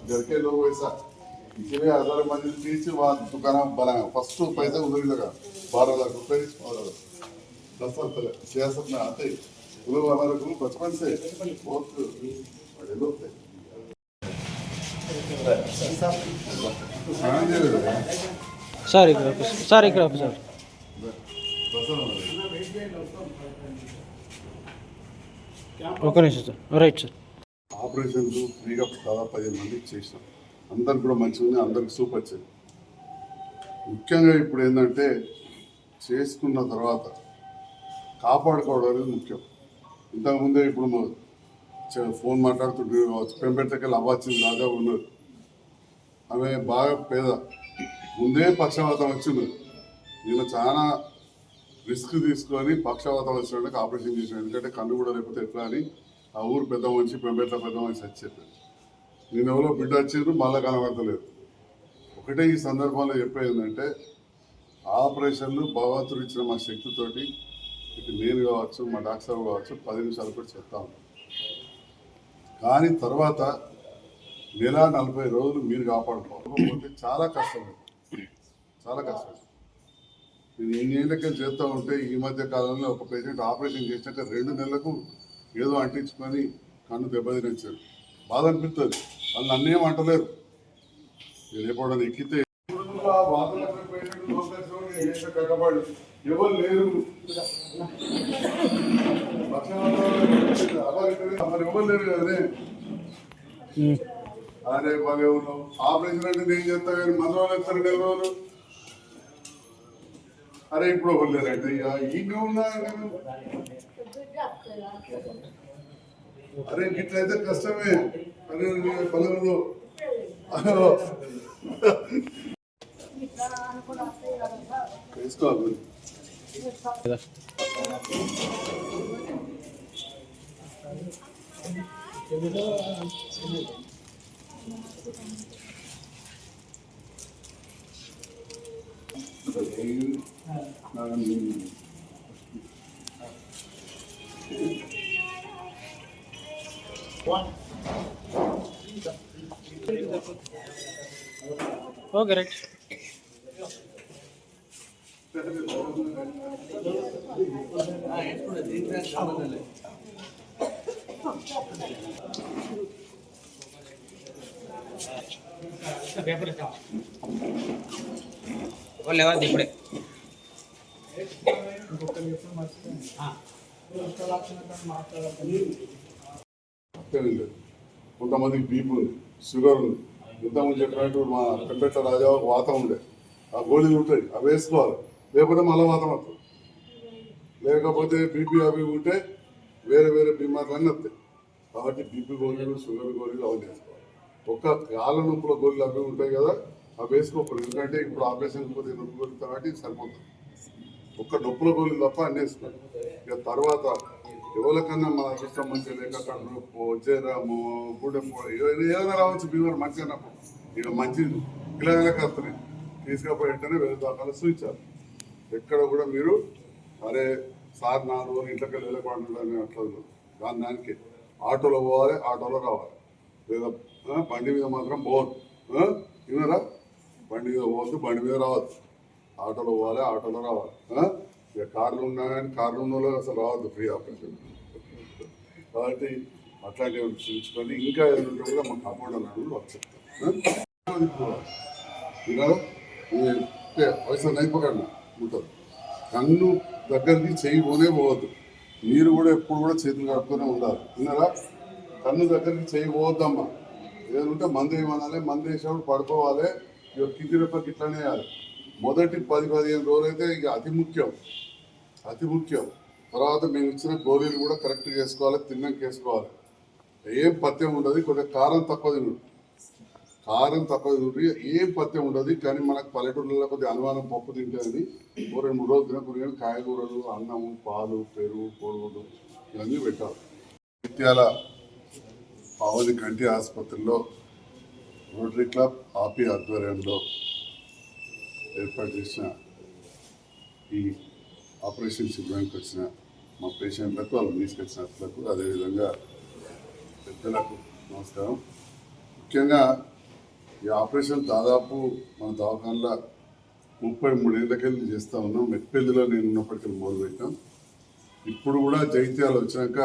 घर के लोग वैसा इसलिए 1000 मंदिर तीर्చి वहाँ दुकान बनाया फर्स्ट पैसा उधर ही लगा 12 लाख रुपए 10 साल पहले सियासत में आते वो लोग हमारे ग्रुप बचपन से बहुत बड़े लोग थे సార్ ఇక్కడ సార్ ఒక నిమిషం సార్ రైట్ సార్ ఆపరేషన్లు ఫ్రీగా దాదాపు 15 మందికి చేసినాం అందరికి కూడా మంచిగా ఉంది అందరికి సూప్ వచ్చింది ముఖ్యంగా ఇప్పుడు ఏంటంటే చేసుకున్న తర్వాత కాపాడుకోవడం అనేది ముఖ్యం ఇంతకుముందే ఇప్పుడు ఫోన్ మాట్లాడుతుంటే పెంపెట్టకెళ్ళి అవ్వచ్చింది రాజా ఉన్నారు ఆమె బాగా పేద ముందే పక్షవాతం వచ్చింది నేను చాలా రిస్క్ తీసుకొని పక్షవాతం వచ్చినట్టు ఆపరేషన్ చేసాను ఎందుకంటే కన్ను కూడా లేకపోతే ఎట్లా అని ఆ ఊరు పెద్ద మనిషి పెంపెట్ల పెద్ద మనిషి వచ్చేది నేను ఎవరో బిడ్డ వచ్చేది మళ్ళీ కనబడతలేదు ఒకటే ఈ సందర్భంలో చెప్పేది ఏంటంటే ఆపరేషన్లు భగవంతుడు ఇచ్చిన మా శక్తితోటి ఇటు నేను కావచ్చు మా డాక్టర్ కావచ్చు 10 నిమిషాలు కూడా చెప్తాను కానీ తర్వాత నెల 40 రోజులు మీరు కాపాడుకోకపోతే చాలా కష్టం చాలా కష్టం నేను ఇన్నేళ్ళకెళ్ళి చేస్తూ ఉంటే ఈ మధ్య కాలంలో ఒక పేషెంట్ ఆపరేషన్ చేసినాక 2 నెలలకు ఏదో అంటించుకొని కన్ను దెబ్బతినిచ్చాడు బాధ అనిపిస్తుంది వాళ్ళు నన్నేం అంటలేరు రేపడం ఎక్కితే కట్టబడి ఎవరు లేరు మరి ఎవరు లేరు కదనే అరే బాగా ఉన్నావు ఆపరేషన్ అంటే నేను చేస్తా కానీ మన వాళ్ళు ఎత్తారు నెల రోజులు అరే ఇప్పుడు ఎవరు లేరంటే ఇంకా ఉన్నా అరే ఇట్లయితే కష్టమే అరే పల్లెల్లో వేసుకోవాలి ఓకే రైట్ లేవద్దు ఇప్పుడే కొంతమందికి బీపీ ఉంది షుగర్ ఉంది ఇంతకుముందు చెప్పినట్టు మా పెంపెట్ల రాజా వాతం ఉండే ఆ గోళీలు ఉంటాయి అవి వేసుకోవాలి లేకపోతే మళ్ళీ వాతం వస్తుంది లేకపోతే బీపీ అవి ఉంటే వేరే వేరే బీమార్లు అన్నీ వస్తాయి కాబట్టి బీపీ గోళీలు షుగర్ గోళీలు అవి వేసుకోవాలి ఒక్క కాళ్ళ నొప్పుల గోళీలు అవి ఉంటాయి కదా అవి వేసుకోకూడదు ఎందుకంటే ఇప్పుడు ఆపరేషన్ పోతే నొప్పి గోళీలు కాబట్టి సరిపోతుంది ఒక్క నొప్పుల గోళీలు తప్ప అన్నీ వేసుకోవాలి ఇక తర్వాత ఎవరికన్నా మన అదృష్టం మంచిగా లేక నొప్పు జ్వరము గుడెప్పు ఏదైనా రావచ్చు బీమార్ మంచిగా అన్నప్పుడు ఇక మంచిది పిల్లలకి వస్తున్నాయి తీసుకపోయి వెంటనే వేరే దాకా సూచించాలి ఎక్కడ కూడా మీరు అరే సార్ 4 రోజులు ఇంట్లోకి వెళ్ళకుండా అట్లా దానికి ఆటోలో పోవాలి ఆటోలో రావాలి లేదా బండి మీద మాత్రం పోవద్దు విన్నారా బండి మీద పోవద్దు బండి మీద రావద్దు ఆటోలో పోవాలి ఆటోలో రావాలి ఇక కార్లు ఉన్నా కానీ కార్లు ఉన్న అసలు రావద్దు ఫ్రీ ఆపరేషన్ కాబట్టి అట్లాంటివి చూసుకొని ఇంకా ఏదంటే కూడా మా కాంపౌండ్ అన్నాడు చెప్తాను వయసు నైపోకండి ఉంటుంది కన్ను దగ్గరికి చేయి పోనే పోవద్దు మీరు కూడా ఎప్పుడు కూడా చేతులు కడుపుతూనే ఉండాలి విన్నారా కన్ను దగ్గరికి చేయి పోవద్దమ్మా ఏదంటే మందు ఏమనాలి మందు వేసేప్పుడు పడుకోవాలి ఇక కింది రెప్పకి ఇట్లానే వేయాలి మొదటి 10-15 రోజులు అయితే ఇక అతి ముఖ్యం తర్వాత మేము ఇచ్చిన గోళీలు కూడా కరెక్ట్గా వేసుకోవాలి తిన్నాక వేసుకోవాలి ఏం పథ్యం ఉండదు కొద్దిగా కారం తక్కువ తింటుంది ఏం పథ్యం ఉండదు కానీ మనకు పల్లెటూళ్ళలో కొద్దిగా అనుమానం పప్పు తింటుంది 2-3 రోజులు తినకూడదు కాయగూరలు అన్నము పాలు పెరుగు కోడిగుడ్డు ఇవన్నీ పెట్టాలి ఇత్యాల పావని కంటి ఆసుపత్రిలో రోటరీ క్లబ్ ఆపి ఆధ్వర్యంలో ఏర్పాటు చేసిన ఈ ఆపరేషన్ శిబిరానికి వచ్చిన మా పేషెంట్లకు వాళ్ళు తీసుకొచ్చినట్లకు అదేవిధంగా పెద్దలకు నమస్కారం. ముఖ్యంగా ఈ ఆపరేషన్ దాదాపు మన దవాఖానలో 33 ఏళ్ళకెళ్ళి చేస్తూ ఉన్నాం. మెట్పల్లిలో నేను ఉన్నప్పటికీ మొదలుపెట్టాం. ఇప్పుడు కూడా జైత్యాలు వచ్చినాక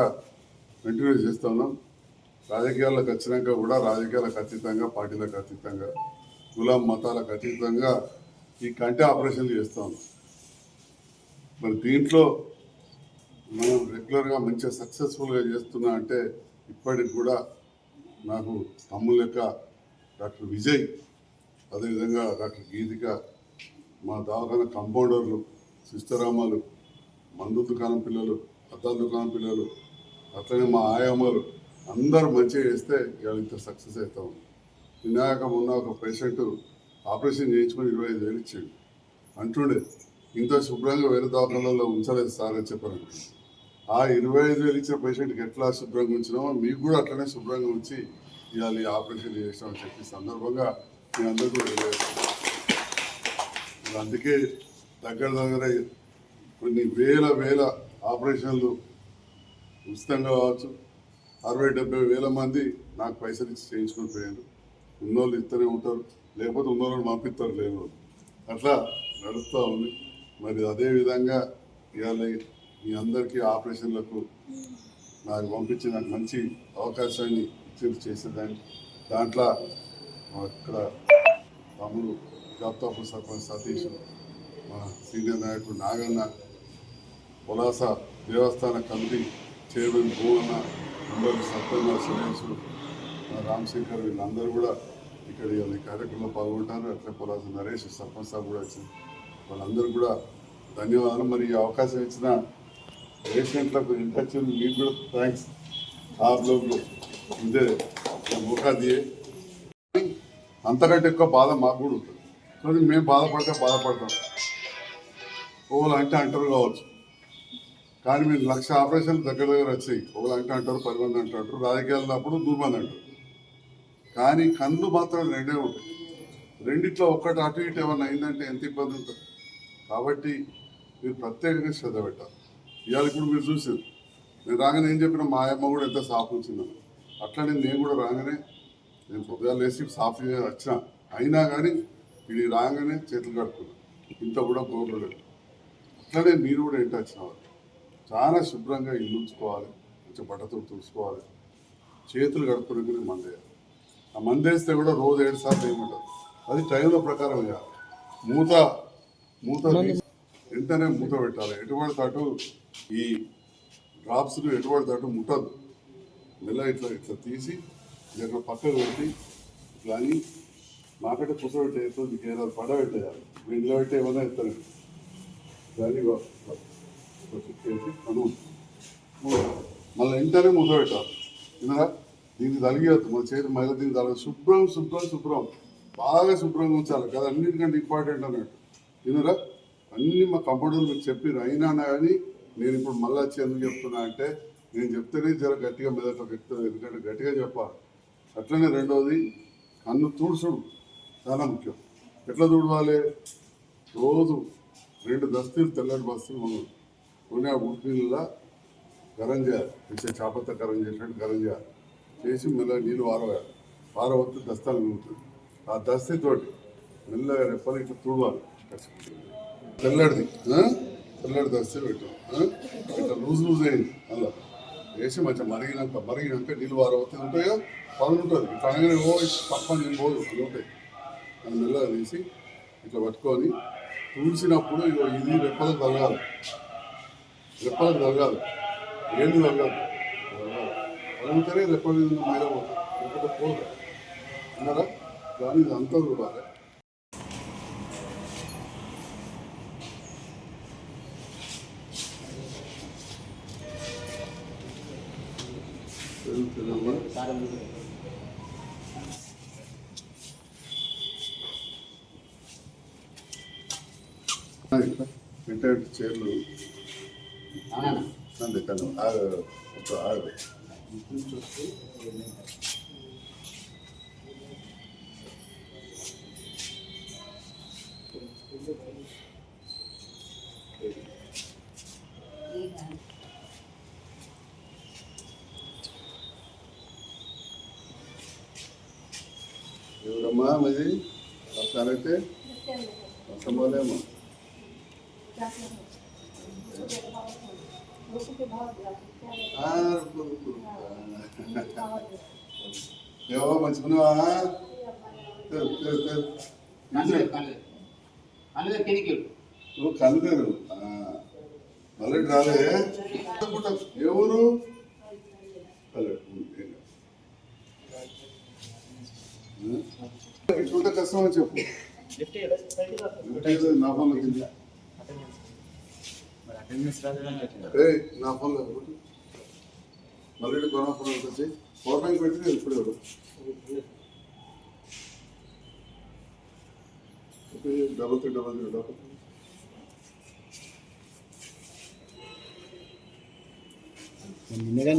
కంటిన్యూ చేస్తూ ఉన్నాం. రాజకీయాలకు వచ్చినాక కూడా రాజకీయాలకు అతీతంగా, పార్టీలకు అతీతంగా, కులం మతాలకు అతీతంగా ఈ కంటి ఆపరేషన్లు చేస్తూ ఉన్నాం. మరి దీంట్లో మనం రెగ్యులర్గా మంచిగా సక్సెస్ఫుల్గా చేస్తున్నా అంటే ఇప్పటికి కూడా నాకు తమ్ముళ్ళ లెక్క డాక్టర్ విజయ్, అదేవిధంగా డాక్టర్ గీతిక, మా దవాఖాన కంపౌండర్లు, సిస్టరామాలు, మందు దుకాణం పిల్లలు, అద్దాల దుకాణం పిల్లలు, అట్లనే మా ఆయమ్మలు అందరూ మంచిగా చేస్తే ఇవాళ ఇంత సక్సెస్ అవుతా ఉంది. వినాయక మొన్న ఒక పేషెంట్ ఆపరేషన్ చేయించుకొని 25,000 ఇచ్చాడు. అంటుండే ఇంత శుభ్రంగా వేరే దవాఖానలో ఉంచలేదు సార్ అని చెప్పాను. ఆ 25,000 ఇచ్చిన పేషెంట్కి ఎట్లా శుభ్రంగా ఉంచినామో మీకు కూడా అట్లనే శుభ్రంగా ఉంచి ఇవాళ ఈ ఆపరేషన్ చేసామని చెప్పి సందర్భంగా మీ అందరూ కూడా తెలియజేస్తాను. అందుకే దగ్గర కొన్ని వేల ఆపరేషన్లు ఉచితంగా కావచ్చు, 60-70 వేల మంది నాకు పైసలు ఇచ్చి చేయించుకొని పోయారు. ఉన్నోళ్ళు ఇస్తూనే ఉంటారు, లేకపోతే ఉన్నోళ్ళని పంపిస్తారు, లేని అట్లా నడుస్తూ ఉంది. మరి అదేవిధంగా ఇవాళ మీ అందరికీ ఆపరేషన్లకు నాకు పంపించి నాకు మంచి అవకాశాన్ని ఇచ్చి చేసేదాన్ని. దాంట్లో ఇక్కడ తమ్ముడు జాబ్తాపూర్ సర్పంచ్ సతీష్, మా సీనియర్ నాయకుడు నాగన్న, పొలాస దేవస్థాన కమిటీ చైర్మన్ భూమన్న, అందరూ సత్యన్న, సురేష్, రామశంకర్, వీళ్ళందరూ కూడా ఇక్కడ ఈ కార్యక్రమంలో పాల్గొంటారు. అట్లా పొలాస నరేష్ సర్పంచ్ సాబ్ కూడా వచ్చింది. వాళ్ళందరూ కూడా ధన్యవాదాలు. మరి ఈ అవకాశం ఇచ్చిన పేషెంట్లకు ఇన్ఫెక్షన్ మీకు కూడా థ్యాంక్స్. आप लोग मुझे मौका दिए. అంతకంటే ఎక్కువ బాధ మాకు కూడా ఉంటుంది. కానీ మేము బాధపడతాం. ఒకళ్ళు అంటే అంటారు కావచ్చు, కానీ మీరు 1,00,000 ఆపరేషన్లు దగ్గర వచ్చాయి. ఒకళ్ళు అంటే అంటారు, 10 మంది అంటారు. రాజకీయాలు ఉన్నప్పుడు 100 మంది అంటారు. కానీ కళ్ళు మాత్రం రెండే ఉంటాయి. రెండిట్లో ఒక్కటి అటు ఇటు ఏమన్నా అయిందంటే ఎంత ఇబ్బంది ఉంటుంది. కాబట్టి మీరు ప్రత్యేకంగా శ్రద్ధ పెట్టాలి. ఇవాళ ఇప్పుడు మీరు చూసారు, నేను రాగానే ఏం చెప్పినా మా అమ్మ కూడా ఎంత సాఫ్ ఉంచిందని. అట్లనే నేను కూడా రాగానే నేను పొద్దుగా లేచి సాఫ్గా వచ్చిన, అయినా కానీ ఇది రాగానే చేతులు కడుక్కున్నాను. ఇంత కూడా కోరలేదు. అట్లనే మీరు కూడా ఇంటి వచ్చిన వాళ్ళు చాలా శుభ్రంగా ఇల్లు ఉంచుకోవాలి, కొంచెం బట్టతో తుడుచుకోవాలి, చేతులు కడుక్కునే మందేయాలి. ఆ మందేస్తే కూడా రోజు 7 సార్లు ఏమంటారు, అది టైంలో ప్రకారం వేయాలి. మూత వెంటనే మూత పెట్టాలి. ఎటువంటి తటు ఈ డ్రాప్స్లు ఎటువంటి తటు ముట్టదు. మెల్ల ఇట్లా తీసి ఇట్లా పక్కకు పెట్టి ఇట్లా అని నాకంటే కూర్చోబెట్టేయచ్చు, మీకు ఏదైనా పడబెట్టేయాలి. ఇంట్లో పెట్టే ఏమైనా ఎత్తాను దాన్ని చేసి అను మళ్ళీ వెంటనే మూత పెట్టాలి. వినరా, దీనికి తలిగేయద్దు, మన చేతి మహిళ దీనికి తలగదు. శుభ్రం బాగా శుభ్రంగా ఉంచాలి కదా, అన్నిటికంటే ఇంపార్టెంట్ అన్నట్టు. వినరా, అన్నీ మా కంపౌండర్లు మీకు చెప్పిన అయినా కానీ నేను ఇప్పుడు మళ్ళీ వచ్చి ఎందుకు చెప్తున్నా అంటే, నేను చెప్తేనే జర గట్టిగా మెదట్లో చెప్తాను, ఎందుకంటే గట్టిగా చెప్పాలి. అట్లనే రెండవది, కన్ను తుడుచుడు చాలా ముఖ్యం. ఎట్లా తుడవాలి, రోజు 2 దస్తీలు తెల్లటి బస్తీలు కొన్ని ఆ ఉడికిలా గరం చేయాలి. తెచ్చే చేపతో గరం చేసినట్టు గరం చేయాలి. చేసి మెల్లగా నీళ్ళు వారవద్దు దస్తాలు మిగులుతుంది. ఆ దస్తీతోటి మెల్లగా రెప్పలు ఇట్లా తుడవాలి. తెల్లడిది దస్తీ పెట్టాం. ఇట్లా లూజ్ అయింది. అలా వేసి మంచిగా మరిగినాక నీళ్ళు వారవద్దు ఉంటాయో పదులు ఉంటుంది. ఇట్లా అనగానే పక్కన నీళ్ళు పోదు అది ఉంటాయి. అది మెల్లగా తీసి ఇట్లా పట్టుకొని తుడిచినప్పుడు ఇది రెప్పలకు తలగాలి, ఏళ్ళు తలగాలి. తగిలితేనే రెప్పల మీద మీద పోతుంది, లేకపోతే పోదు. అన్నారా, కానీ ఇది అంతా చూడాలి. ఇంటర్ చైర్లు అంతే కను ఆగు. ఎవరమ్మా మీది అయితే అసమాలేమో ఏవో మంచుకున్నావా నువ్వు కనులేరు మళ్ళీ రాలే ఎవరు ఇట్లుంటే కష్టం అని చెప్పు నా ఫోన్లో కింద నా ఫోన్లో మళ్ళీ కొనప్పుడు వచ్చి పవర్ బ్యాంక్ పెట్టి ఇప్పుడు డబల్ 300